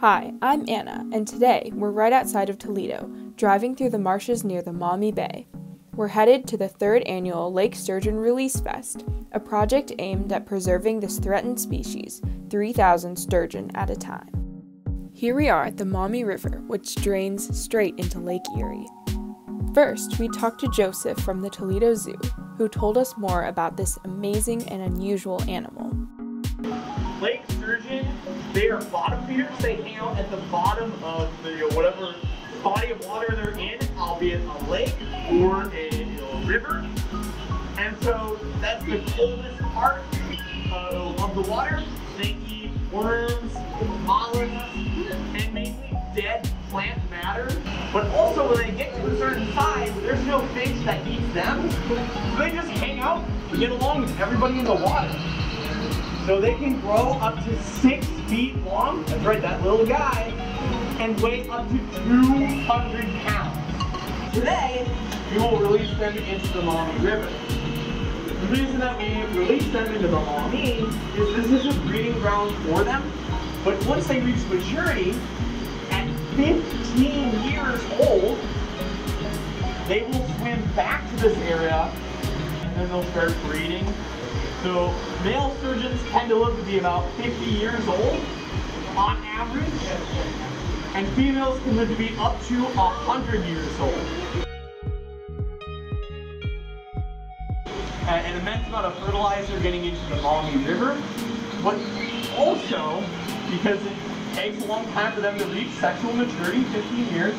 Hi, I'm Anna, and today we're right outside of Toledo, driving through the marshes near the Maumee Bay. We're headed to the 3rd annual Lake Sturgeon Release Fest, a project aimed at preserving this threatened species, 3,000 sturgeon at a time. Here we are at the Maumee River, which drains straight into Lake Erie. First, we talked to Joseph from the Toledo Zoo, who told us more about this amazing and unusual animal. Lake sturgeon, they are bottom feeders. They hang out at the bottom of the whatever body of water they're in, albeit a lake or a river. And so that's the coldest part of the water. They eat worms, mollusks, and mainly dead plant matter. But also when they get to a certain size, there's no fish that eats them. So they just hang out and get along with everybody in the water. So they can grow up to 6 feet long, that's right, that little guy, and weigh up to 200 pounds. Today, we will release them into the Maumee River. The reason that we release them into the Maumee is this is a breeding ground for them, but once they reach maturity, at 15 years old, they will swim back to this area, and then they'll start breeding. So male sturgeons tend to live to be about 50 years old on average, and females can live to be up to 100 years old. An immense amount of fertilizer getting into the Maumee River, but also because it takes a long time for them to reach sexual maturity, 15 years,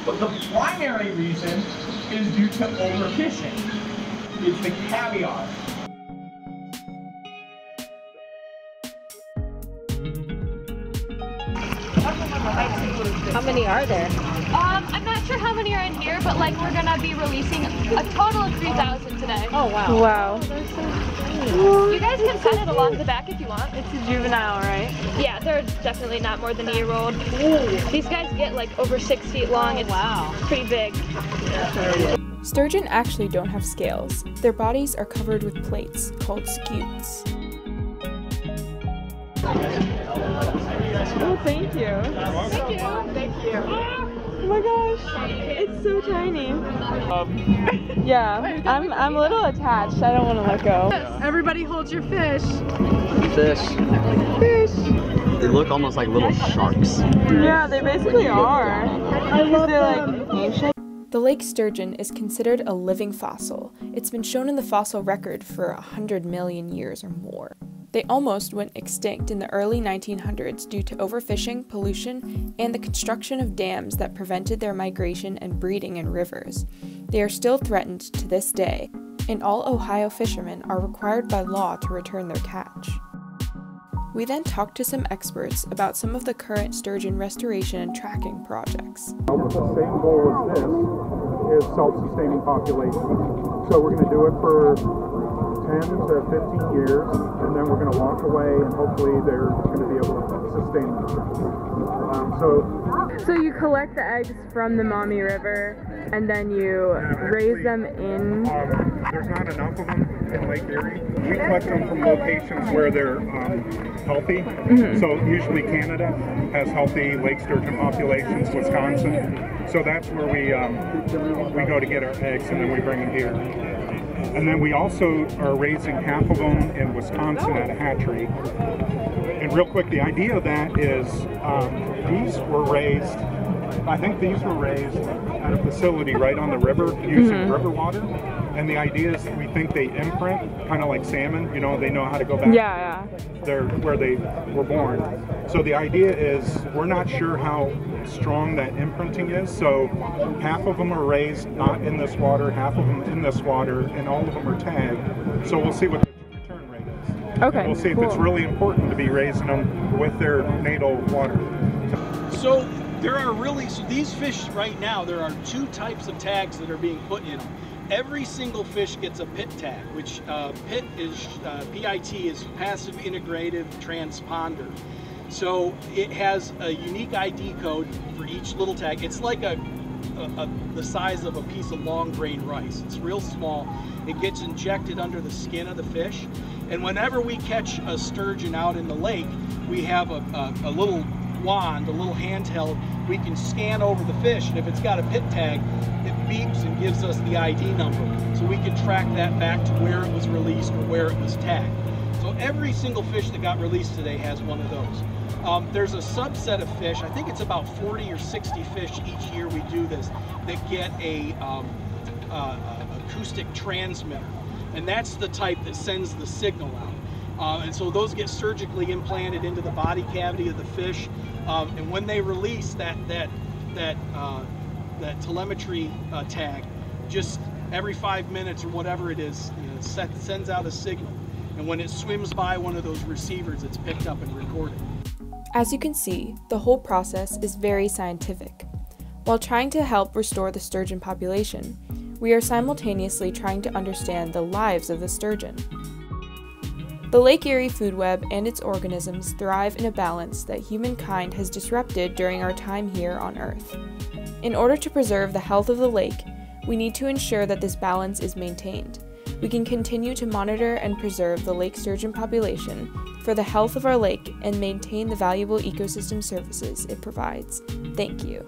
but the primary reason is due to overfishing. It's the caviar. How many are there? I'm not sure how many are in here, but like we're gonna be releasing a total of 3,000 today. Oh wow. Wow. You guys can set it along the back if you want. It's a juvenile, right? Yeah, they're definitely not more than a year old. These guys get like over 6 feet long. It's pretty big. Sturgeon actually don't have scales. Their bodies are covered with plates called scutes. Oh, thank you. Thank you. Thank you. Oh my gosh, it's so tiny. Yeah, I'm a little attached. I don't want to let go. Everybody hold your fish. Fish. Fish. They look almost like little sharks. Yeah, they basically are. Because they're like ancient. The lake sturgeon is considered a living fossil. It's been shown in the fossil record for 100 million years or more. They almost went extinct in the early 1900s due to overfishing, pollution, and the construction of dams that prevented their migration and breeding in rivers. They are still threatened to this day, and all Ohio fishermen are required by law to return their catch. We then talked to some experts about some of the current sturgeon restoration and tracking projects. The same goal as this is self-sustaining population. So we're going to do it for 10 to 15 years, and then we're going to walk away, and hopefully they're going to be able to sustain themselves. So you collect the eggs from the Maumee River, and then you raise them in? There's not enough of them in Lake Erie. We collect them from locations where they're healthy. So usually Canada has healthy lake sturgeon populations, Wisconsin. So that's where we go to get our eggs, and then we bring them here. And then we also are raising half of them in Wisconsin at a hatchery. And real quick, the idea of that is these were raised, I think these were raised at a facility right on the river using river water. And the idea is we think they imprint, kind of like salmon, you know, they know how to go back where they were born. So the idea is we're not sure how strong that imprinting is, so half of them are raised not in this water, half of them in this water, and all of them are tagged. So we'll see what the return rate is. Okay. And we'll see if it's really important to be raising them with their natal water. So there are so these fish right now, there are 2 types of tags that are being put in them. Every single fish gets a PIT tag, which PIT is PIT is passive integrative transponder. So it has a unique ID code for each little tag. It's like the size of a piece of long grain rice. It's real small. It gets injected under the skin of the fish, and whenever we catch a sturgeon out in the lake, we have a little wand, a little handheld, we can scan over the fish, and if it's got a pit tag, it beeps and gives us the ID number, so we can track that back to where it was released or where it was tagged. So every single fish that got released today has one of those. There's a subset of fish, I think it's about 40 or 60 fish each year we do this, that get a acoustic transmitter, and that's the type that sends the signal out. And so those get surgically implanted into the body cavity of the fish, and when they release that telemetry tag, just every 5 minutes or whatever it is, sends out a signal, and when it swims by one of those receivers, it's picked up and recorded. As you can see, the whole process is very scientific. While trying to help restore the sturgeon population, we are simultaneously trying to understand the lives of the sturgeon. The Lake Erie food web and its organisms thrive in a balance that humankind has disrupted during our time here on Earth. In order to preserve the health of the lake, we need to ensure that this balance is maintained. We can continue to monitor and preserve the lake sturgeon population for the health of our lake and maintain the valuable ecosystem services it provides. Thank you.